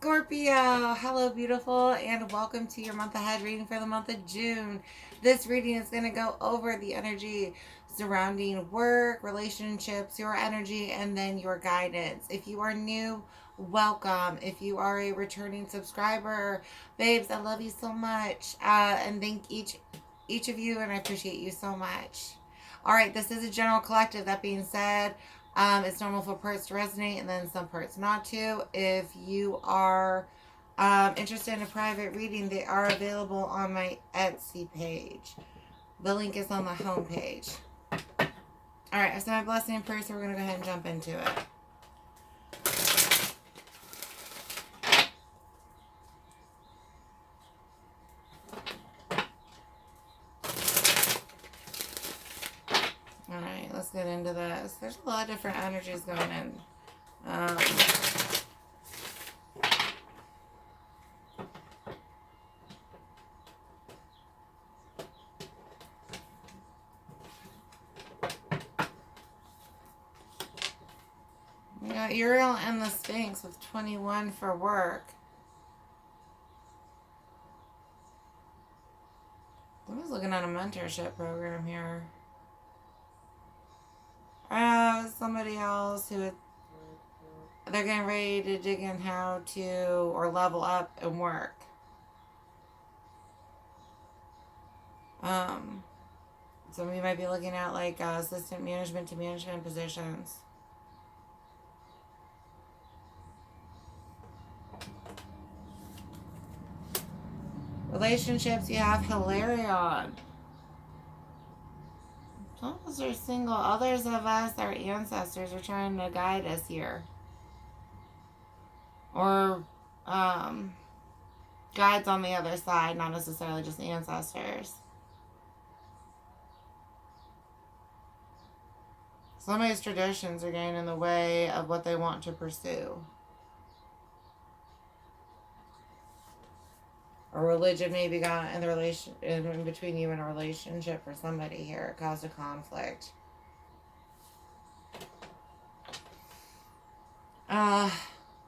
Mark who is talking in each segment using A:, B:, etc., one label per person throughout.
A: Scorpio, hello beautiful, and welcome to your month ahead reading for the month of June. This reading is going to go over the energy surrounding work, relationships, your energy, and then your guidance. If you are new, welcome. If you are a returning subscriber, babes, I love you so much, and thank each of you, and I appreciate you so much. All right, this is a general collective. That being said, it's normal for parts to resonate and then some parts not to. If you are interested in a private reading, they are available on my Etsy page. The link is on the home page. All right, I said my blessing and prayer, so we're going to go ahead and jump into it. All right, let's get into this. There's a lot of different energies going in. We got Uriel and the Sphinx with 21 for work. Somebody's looking at a mentorship program here. Somebody else who they're getting ready to dig in how to or level up and work. Some of you might be looking at like assistant management to management positions. Relationships, you have Hilarion. Some of us are single. Others of us, our ancestors, are trying to guide us here. Or guides on the other side, not necessarily just ancestors. Somebody's traditions are getting in the way of what they want to pursue. A religion maybe got in the relation in between you and a relationship for somebody here. It caused a conflict.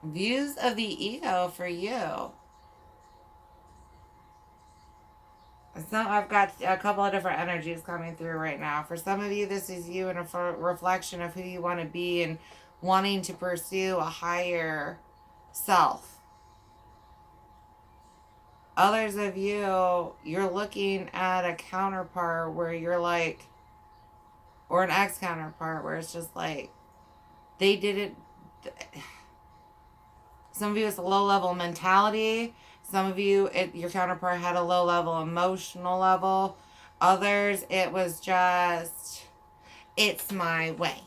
A: Views of the ego for you. So I've got a couple of different energies coming through right now. For some of you, this is you in a reflection of who you want to be and wanting to pursue a higher self. Others of you, you're looking at a counterpart where you're like, or an ex-counterpart where it's just like, they didn't, some of you it's a low-level mentality. Some of you, your counterpart had a low-level emotional level. Others, it was just, it's my way.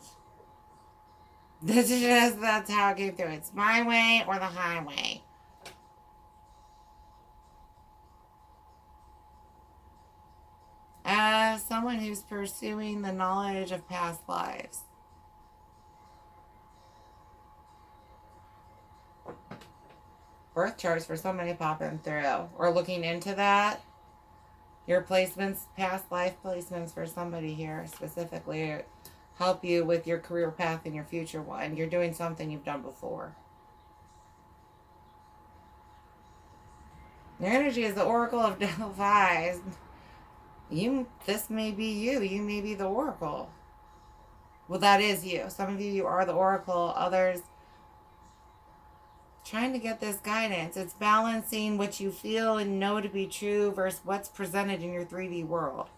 A: That's how it came through. It's my way or the highway. As someone who's pursuing the knowledge of past lives. Birth charts for somebody popping through or looking into that. Your placements, past life placements for somebody here specifically help you with your career path and your future one. You're doing something you've done before. Your energy is the Oracle of Delphi. This may be you. You may be the Oracle. Well, that is you. Some of you are the Oracle. Others trying to get this guidance. It's balancing what you feel and know to be true versus what's presented in your 3D world.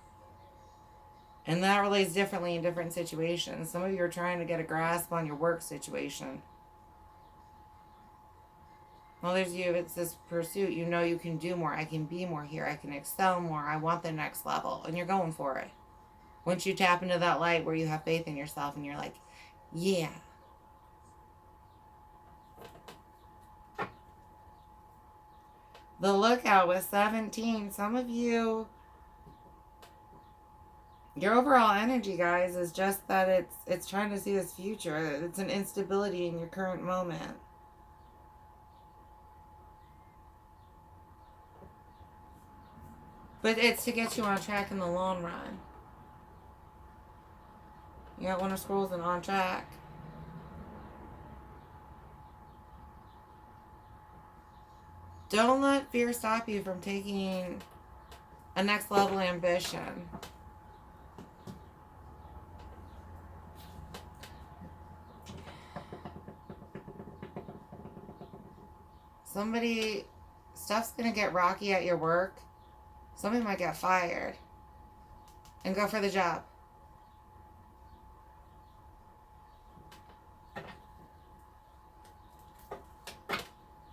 A: And that relates differently in different situations. Some of you are trying to get a grasp on your work situation. Others of you, it's this pursuit. You know you can do more. I can be more here. I can excel more. I want the next level. And you're going for it. Once you tap into that light where you have faith in yourself and you're like, yeah. The Lookout with 17. Some of you, your overall energy, guys, is just that it's trying to see this future. It's an instability in your current moment. But it's to get you on track in the long run. You got one of Scrolls and On Track. Don't let fear stop you from taking a next level ambition. Stuff's going to get rocky at your work. Somebody might get fired and go for the job.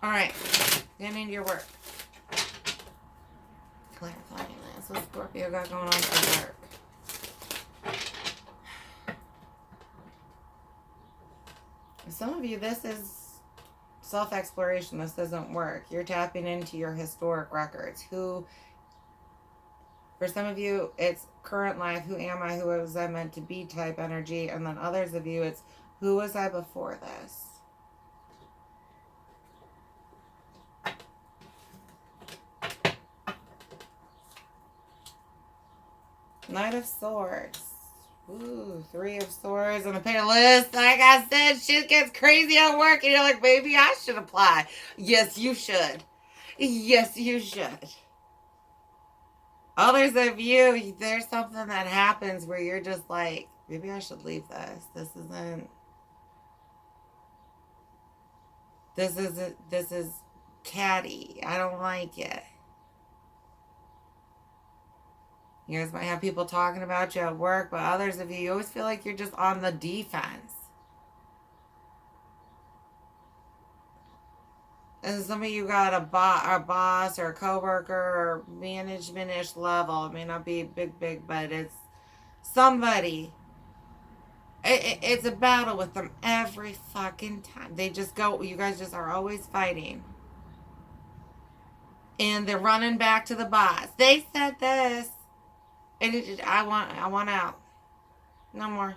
A: All right, get into your work. Clarifying this. What Scorpio got going on for work? Some of you, this is self-exploration. This doesn't work. You're tapping into your historic records. For some of you, it's current life. Who am I? Who was I meant to be type energy. And then others of you, it's who was I before this? Knight of Swords. Ooh, Three of Swords on the pay list. Like I said, shit gets crazy at work. And you're like, maybe I should apply. Yes, you should. Yes, you should. Others of you, there's something that happens where you're just like, maybe I should leave this. This is catty. I don't like it. You guys might have people talking about you at work, but others of you, you always feel like you're just on the defense. And some of you got a boss or a coworker or management-ish level. It may not be big, but it's somebody. It's a battle with them every fucking time. They just go, you guys just are always fighting. And they're running back to the boss. They said this. And I want out. No more.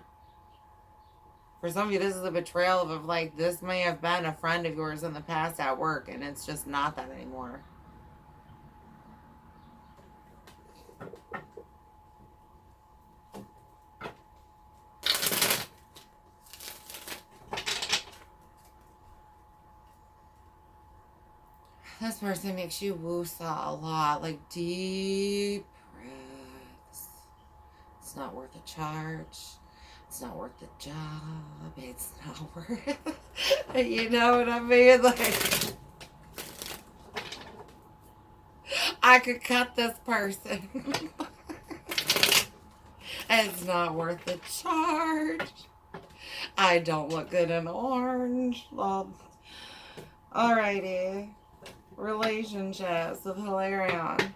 A: For some of you, this is a betrayal of like, this may have been a friend of yours in the past at work, and it's just not that anymore. This person makes you woosah a lot, like deep breaths. It's not worth a charge. It's not worth the job. It's not worth it. You know what I mean? Like, I could cut this person. It's not worth the charge. I don't look good in orange. Well, alrighty. Relationships with Hilarion.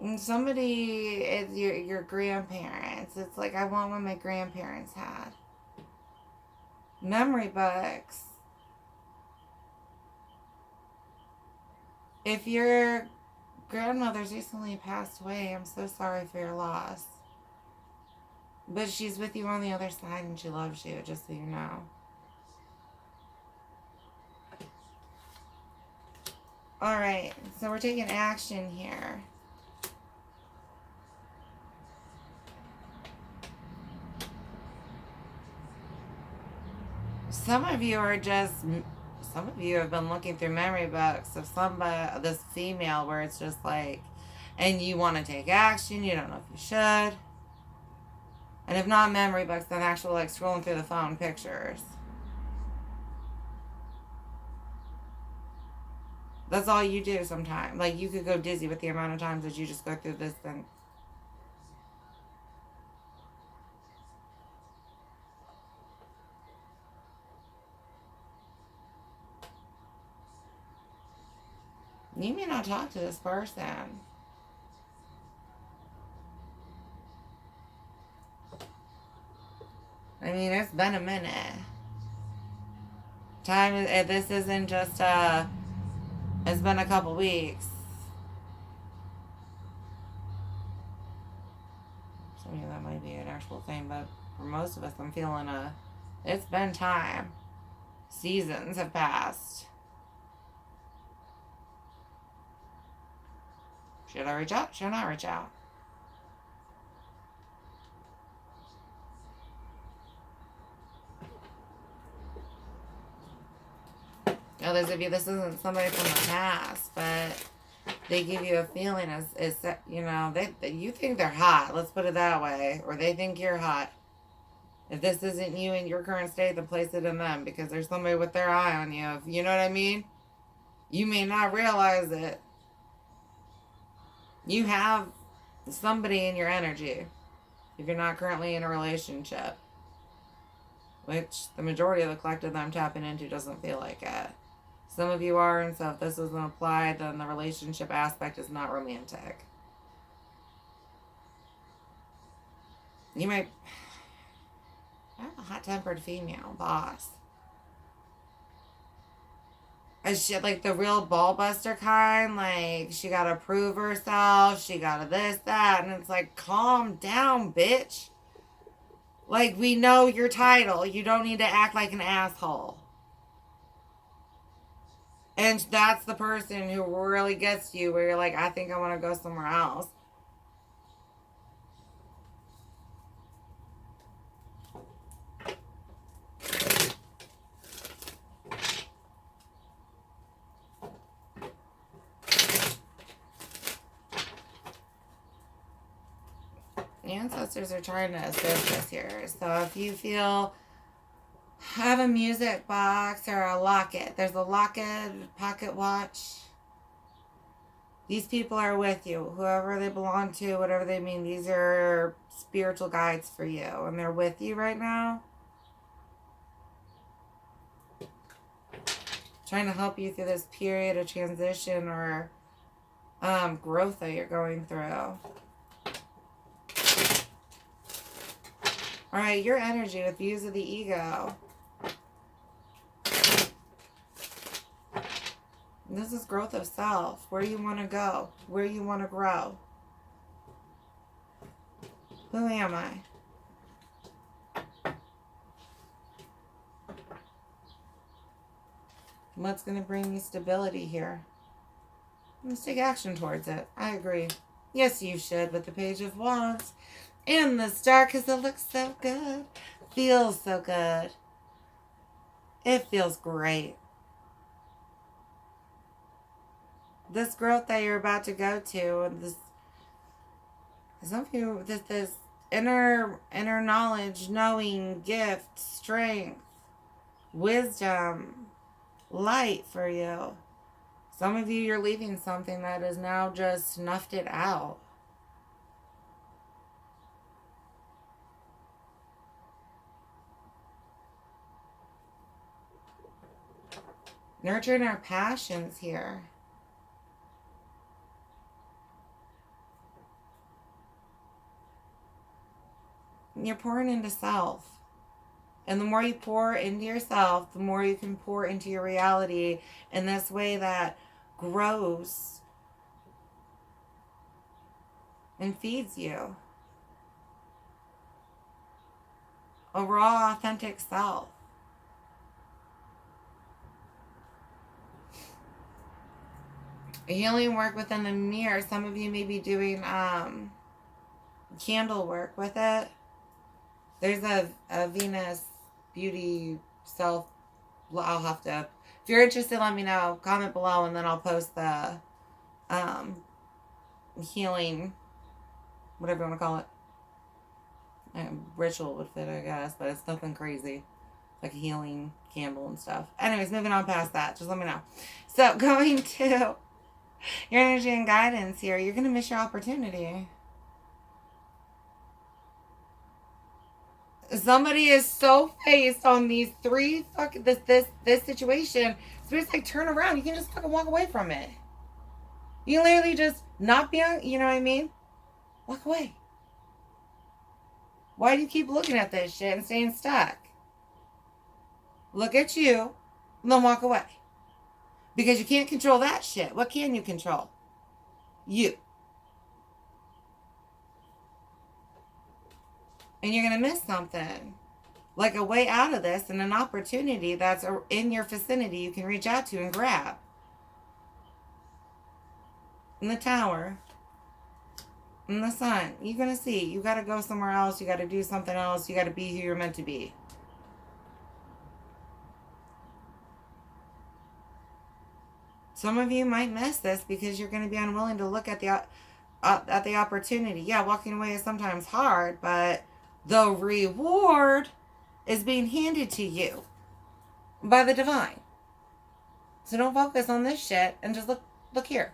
A: And somebody is your grandparents. It's like, I want what my grandparents had. Memory books. If your grandmother's recently passed away, I'm so sorry for your loss. But she's with you on the other side and she loves you, just so you know. Alright, so we're taking action here. Some of you have been looking through memory books of somebody, this female, where it's just like, and you want to take action, you don't know if you should. And if not memory books, then actual like scrolling through the phone pictures. That's all you do sometimes. Like, you could go dizzy with the amount of times that you just go through this thing. You may not talk to this person. I mean, it's been a minute. This isn't just, it's been a couple weeks. Some of you, that might be an actual thing, but for most of us, I'm feeling it's been time. Seasons have passed. Should I reach out? Should I not reach out? Others of you, this isn't somebody from the past, but they give you a feeling is that, you know, you think they're hot. Let's put it that way. Or they think you're hot. If this isn't you in your current state, then place it in them, because there's somebody with their eye on you. You know what I mean? You may not realize it. You have somebody in your energy if you're not currently in a relationship, which the majority of the collective that I'm tapping into doesn't feel like it. Some of you are, and so if this isn't applied, then the relationship aspect is not romantic. You might have a hot-tempered female boss. Is she like the real ball buster kind? Like, she gotta prove herself, she gotta this, that, and it's like, calm down, bitch. Like, we know your title. You don't need to act like an asshole. And that's the person who really gets you, where you're like, I think I want to go somewhere else. The ancestors are trying to assist us here. So if you feel, have a music box or a locket. There's a locket, pocket watch. These people are with you. Whoever they belong to, whatever they mean. These are spiritual guides for you. And they're with you right now. Trying to help you through this period of transition or growth that you're going through. Alright, your energy with views of the ego. This is growth of self. Where you want to go. Where you want to grow. Who am I? What's going to bring me stability here? Let's take action towards it. I agree. Yes, you should, with the Page of Wands. And the Star, because it looks so good. Feels so good. It feels great. This growth that you're about to go to, some of you, this inner knowledge, knowing, gift, strength, wisdom, light for you. Some of you, you're leaving something that has now just snuffed it out. Nurturing our passions here. You're pouring into self. And the more you pour into yourself, the more you can pour into your reality in this way that grows and feeds you. A raw, authentic self. Healing work within the mirror. Some of you may be doing candle work with it. There's a Venus beauty self. I'll have to, if you're interested, let me know. Comment below, and then I'll post the healing, whatever you want to call it. Ritual would fit, I guess, but it's nothing crazy. Like a healing candle and stuff. Anyways, moving on past that. Just let me know. So, going to your energy and guidance here. You're going to miss your opportunity. Somebody is so faced on these three fucking this situation. So it's like, turn around. You can just fucking walk away from it. You can literally just not be on, you know what I mean? Walk away. Why do you keep looking at this shit and staying stuck? Look at you, and then walk away. Because you can't control that shit. What can you control? You. And you're going to miss something. Like a way out of this and an opportunity that's in your vicinity you can reach out to and grab. In the Tower. In the Sun. You're going to see. You got to go somewhere else. You got to do something else. You got to be who you're meant to be. Some of you might miss this because you're going to be unwilling to look at the opportunity. Yeah, walking away is sometimes hard, but the reward is being handed to you by the divine. So don't focus on this shit and just look here.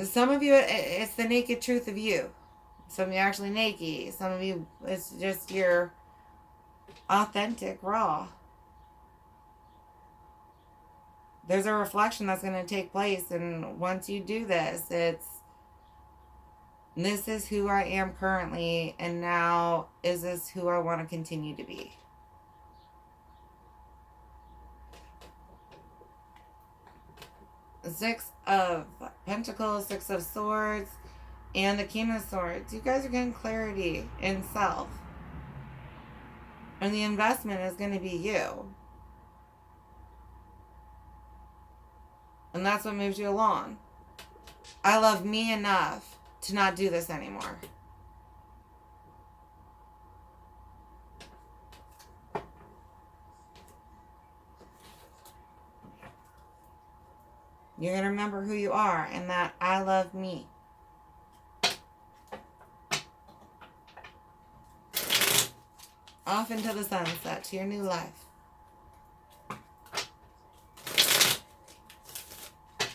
A: Some of you, it's the naked truth of you. Some of you actually naked. Some of you, it's just your authentic, raw. There's a reflection that's going to take place, and once you do this, this is who I am currently, and now is this who I want to continue to be? Six of Pentacles, Six of Swords, and the King of Swords. You guys are getting clarity in self. And the investment is going to be you. And that's what moves you along. I love me enough to not do this anymore. You're going to remember who you are and that I love me. Off into the sunset to your new life.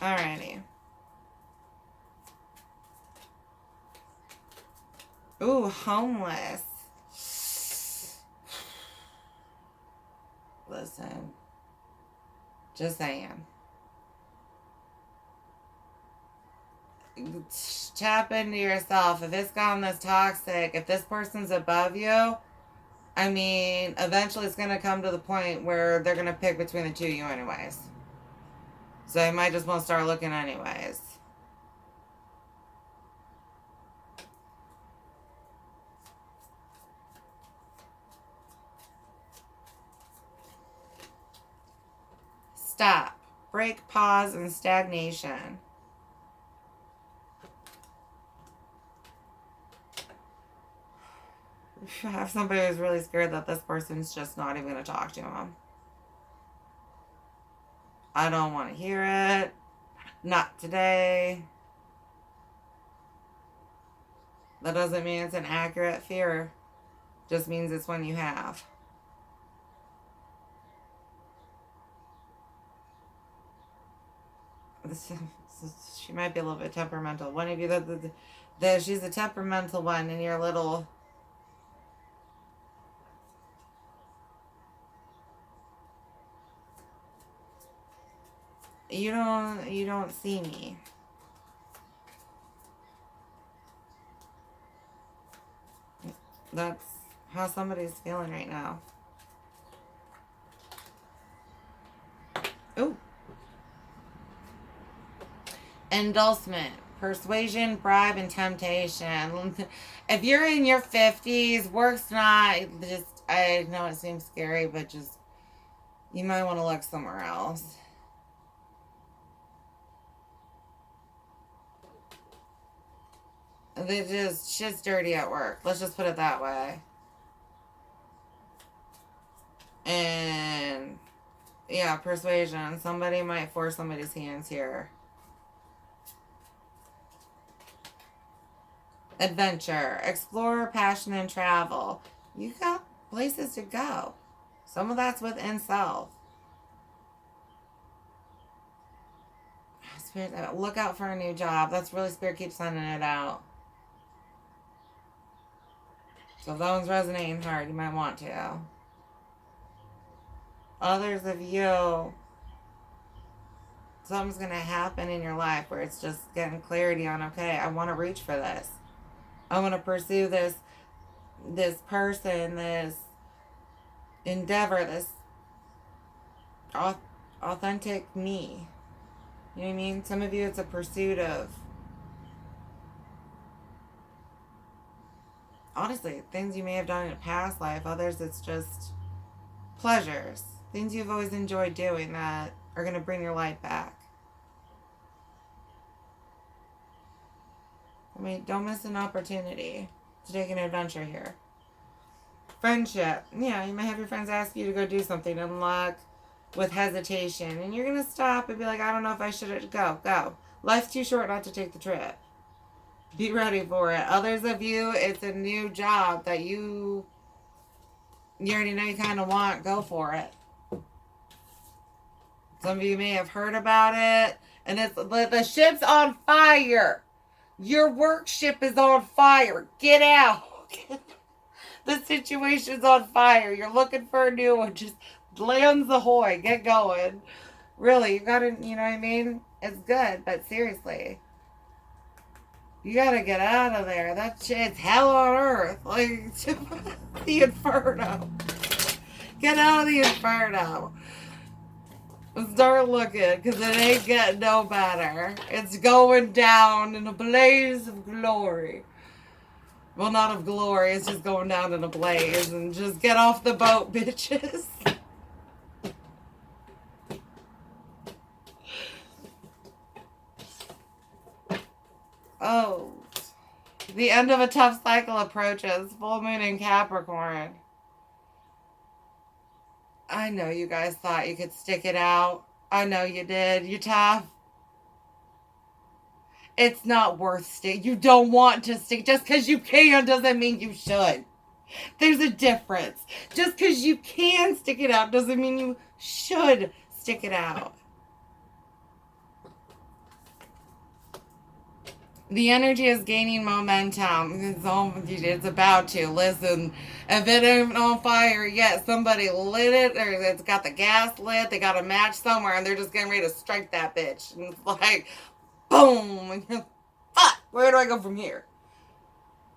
A: Alrighty. Ooh, homeless. Listen. Just saying. Tap into yourself. If it's gotten this toxic, if this person's above you, I mean, eventually it's going to come to the point where they're going to pick between the two of you anyways. So you might just want to start looking anyways. Stop. Break, pause, and stagnation. I have somebody who's really scared that this person's just not even going to talk to him. I don't want to hear it. Not today. That doesn't mean it's an accurate fear. Just means it's one you have. She might be a little bit temperamental. One of you, she's a temperamental one, and you're a little... You don't see me. That's how somebody's feeling right now. Ooh. Endorsement, persuasion, bribe, and temptation. If you're in your 50s, work's not just, I know it seems scary, but just, you might want to look somewhere else. They just, shit's dirty at work. Let's just put it that way. And, yeah, persuasion. Somebody might force somebody's hands here. Adventure. Explore, passion, and travel. You got places to go. Some of that's within self. Spirit, look out for a new job. That's really Spirit keeps sending it out. So if that one's resonating hard, you might want to. Others of you, something's going to happen in your life where it's just getting clarity on, okay, I want to reach for this. I want to pursue this person, this endeavor, this authentic me. You know what I mean? Some of you, it's a pursuit of, honestly, things you may have done in a past life. Others, it's just pleasures. Things you've always enjoyed doing that are going to bring your life back. I mean, don't miss an opportunity to take an adventure here. Friendship. Yeah, you might have your friends ask you to go do something and luck with hesitation. And you're going to stop and be like, I don't know if I should go. Go. Life's too short not to take the trip. Be ready for it. Others of you, it's a new job that you already know you kind of want. Go for it. Some of you may have heard about it. And it's the ship's on fire. Your work ship is on fire. Get out. The situation's on fire. You're looking for a new one. Just lands ahoy. Get going. Really, you gotta, you know what I mean? It's good, but seriously. You gotta get out of there. That shit's hell on earth. Like, the inferno. Get out of the inferno. Start looking, because it ain't getting no better. It's going down in a blaze of glory. Well, not of glory, it's just going down in a blaze. And just get off the boat, bitches. Oh. The end of a tough cycle approaches. Full moon in Capricorn. I know you guys thought you could stick it out. I know you did. You're tough. It's not worth stick. You don't want to stick. Just because you can doesn't mean you should. There's a difference. Just because you can stick it out doesn't mean you should stick it out. The energy is gaining momentum. It's about to. Listen, if it ain't on fire yet, somebody lit it, or it's got the gas lit, they got a match somewhere, and they're just getting ready to strike that bitch. And it's like, boom! And you're, fuck! Where do I go from here?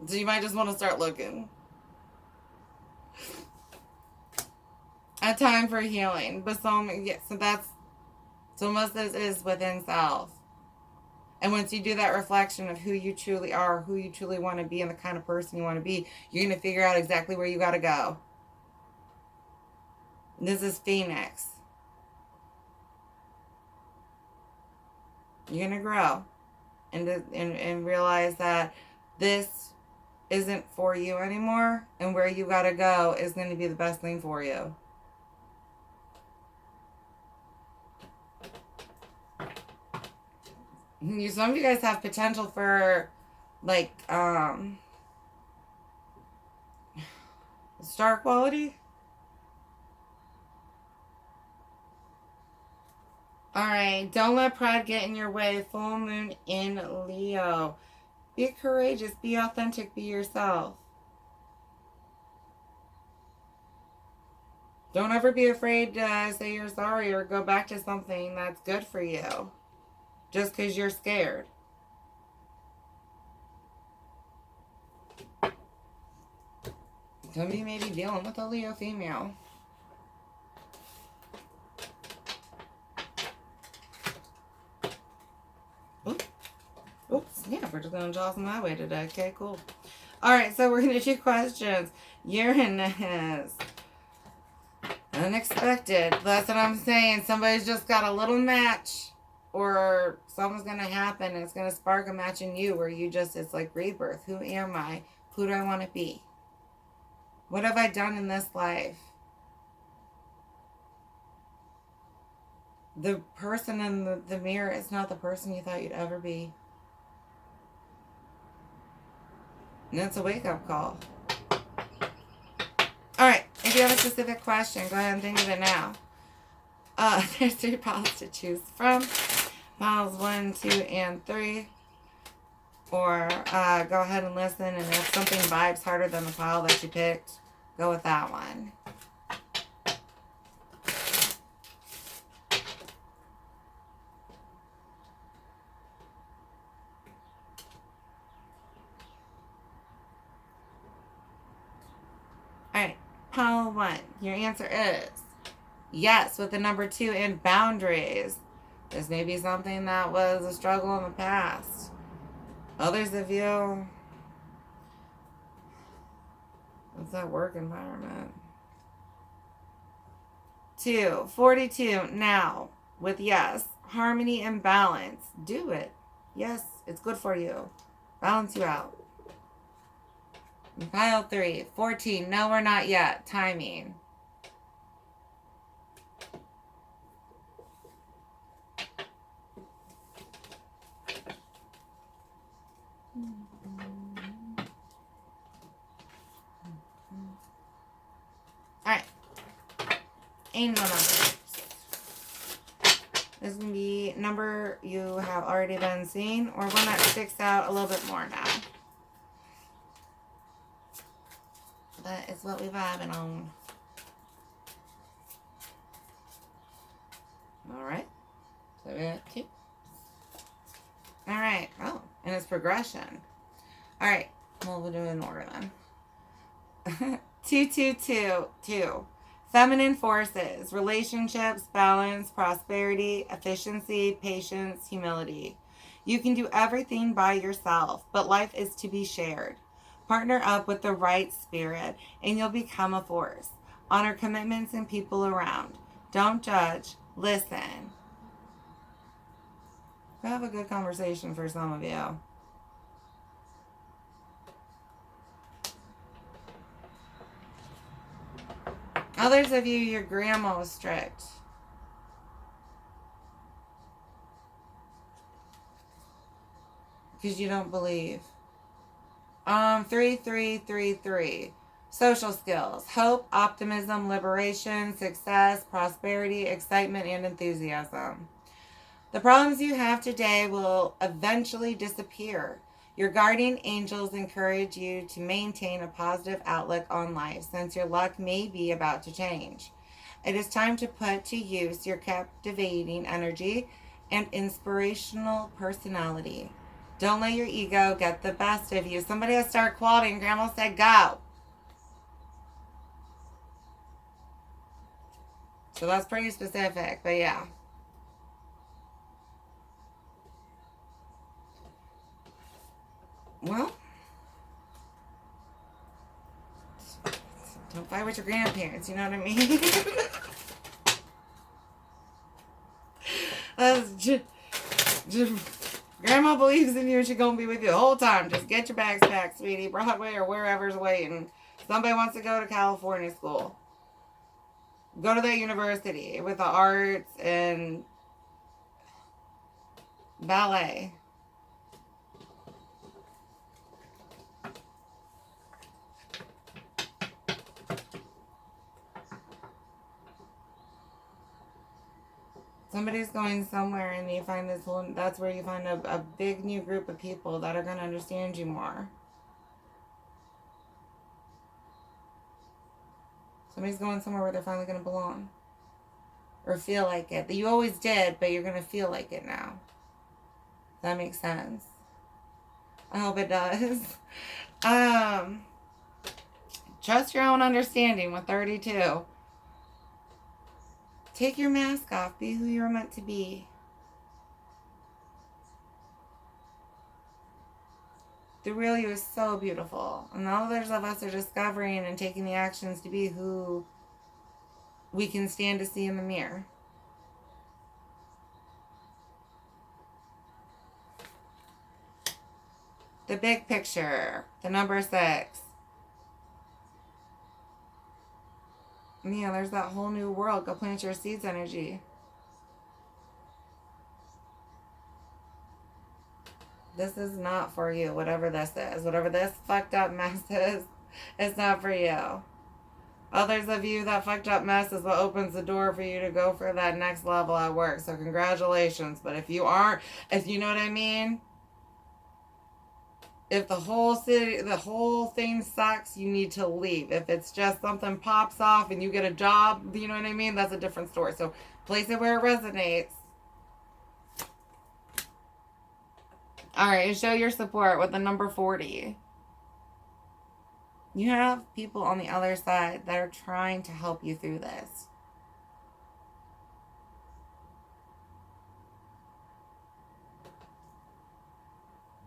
A: So you might just want to start looking. A time for healing. But so most of this is within self. And once you do that reflection of who you truly are, who you truly want to be, and the kind of person you want to be, you're going to figure out exactly where you got to go. This is Phoenix. You're going to grow and realize that this isn't for you anymore, and where you got to go is going to be the best thing for you. Some of you guys have potential for, like, star quality. Alright, don't let pride get in your way. Full moon in Leo. Be courageous, be authentic, be yourself. Don't ever be afraid to say you're sorry or go back to something that's good for you. Just because you're scared. Some of you may be dealing with a Leo female. Oops, yeah, we're just going to toss them that way today. Okay, cool. Alright, so we're going to do questions. Uranus. Unexpected. That's what I'm saying. Somebody's just got a little match. Or something's going to happen and it's going to spark a match in you where you just, it's like rebirth. Who am I? Who do I want to be? What have I done in this life? The person in the mirror is not the person you thought you'd ever be. And that's a wake-up call. Alright, if you have a specific question, go ahead and think of it now. There's 3 piles to choose from. Piles 1, 2, and 3. Or go ahead and listen, and if something vibes harder than the pile that you picked, go with that one. Alright, pile 1. Your answer is yes, with the number 2 and boundaries. This may be something that was a struggle in the past. Others of you, it's that work environment. 2, 42. Now, with yes, harmony and balance. Do it. Yes, it's good for you. Balance you out. Pile 3. 14. No, we're not yet. Timing. Alright. Angel numbers. This is going to be number you have already been seeing, or one that sticks out a little bit more now. But it's what we're vibing on. Alright. So we got 2. Alright. Oh, and it's progression. Alright. Well, we'll do it in order then. 2, 2, 2, 2. Feminine forces, relationships, balance, prosperity, efficiency, patience, humility. You can do everything by yourself, but life is to be shared. Partner up with the right spirit, and you'll become a force. Honor commitments and people around. Don't judge. Listen. We'll have a good conversation for some of you. Others of you, your grandma was strict. Because you don't believe. 3, 3, 3, 3. Social skills. Hope, optimism, liberation, success, prosperity, excitement, and enthusiasm. The problems you have today will eventually disappear. Your guardian angels encourage you to maintain a positive outlook on life, since your luck may be about to change. It is time to put to use your captivating energy and inspirational personality. Don't let your ego get the best of you. Somebody has started quoting. Grandma said go. So that's pretty specific, but yeah. Well, don't fight with your grandparents, you know what I mean? Grandma believes in you and she's going to be with you the whole time. Just get your bags packed, sweetie. Broadway or wherever's waiting. Somebody wants to go to California school. Go to that university with the arts and ballet. Somebody's going somewhere and you find this one, that's where you find a big new group of people that are going to understand you more. Somebody's going somewhere where they're finally going to belong. Or feel like it. You always did, but you're going to feel like it now. That makes sense. I hope it does. Trust your own understanding with 32. Take your mask off. Be who you're meant to be. The real you is so beautiful. And others of us are discovering and taking the actions to be who we can stand to see in the mirror. The big picture. The number 6. Yeah, there's that whole new world. Go plant your seeds energy. This is not for you, whatever this is. Whatever this fucked up mess is, it's not for you. Others of you, that fucked up mess is what opens the door for you to go for that next level at work. So congratulations. But if you aren't, if you know what I mean, if the whole thing sucks, you need to leave. If it's just something pops off and you get a job, you know what I mean? That's a different story. So place it where it resonates. All right, and show your support with the number 40. You have people on the other side that are trying to help you through this.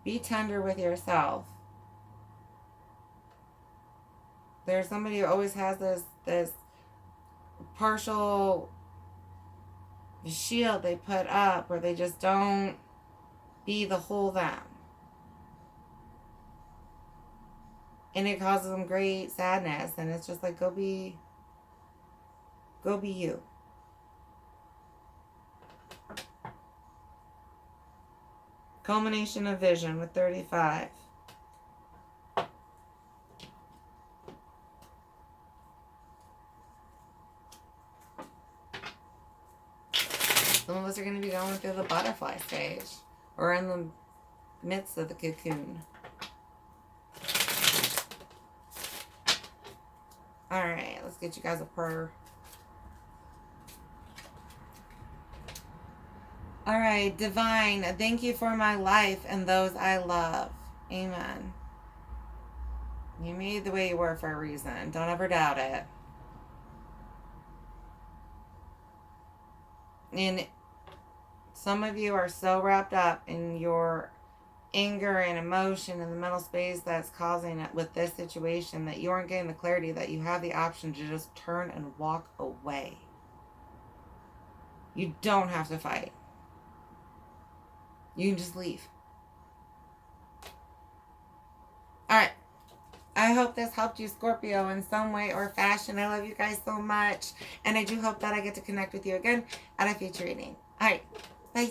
A: Be tender with yourself. There's somebody who always has this partial shield they put up where they just don't be the whole them. And it causes them great sadness. And it's just like, go be you. Culmination of vision with 35. Some of us are going to be going through the butterfly stage. Or in the midst of the cocoon. Alright, let's get you guys a prayer. Alright, divine, thank you for my life and those I love. Amen. You made the way you were for a reason. Don't ever doubt it. And some of you are so wrapped up in your anger and emotion in the mental space that's causing it with this situation that you aren't getting the clarity that you have the option to just turn and walk away. You don't have to fight. You can just leave. Alright. I hope this helped you, Scorpio, in some way or fashion. I love you guys so much. And I do hope that I get to connect with you again at a future reading. Alright. Bye.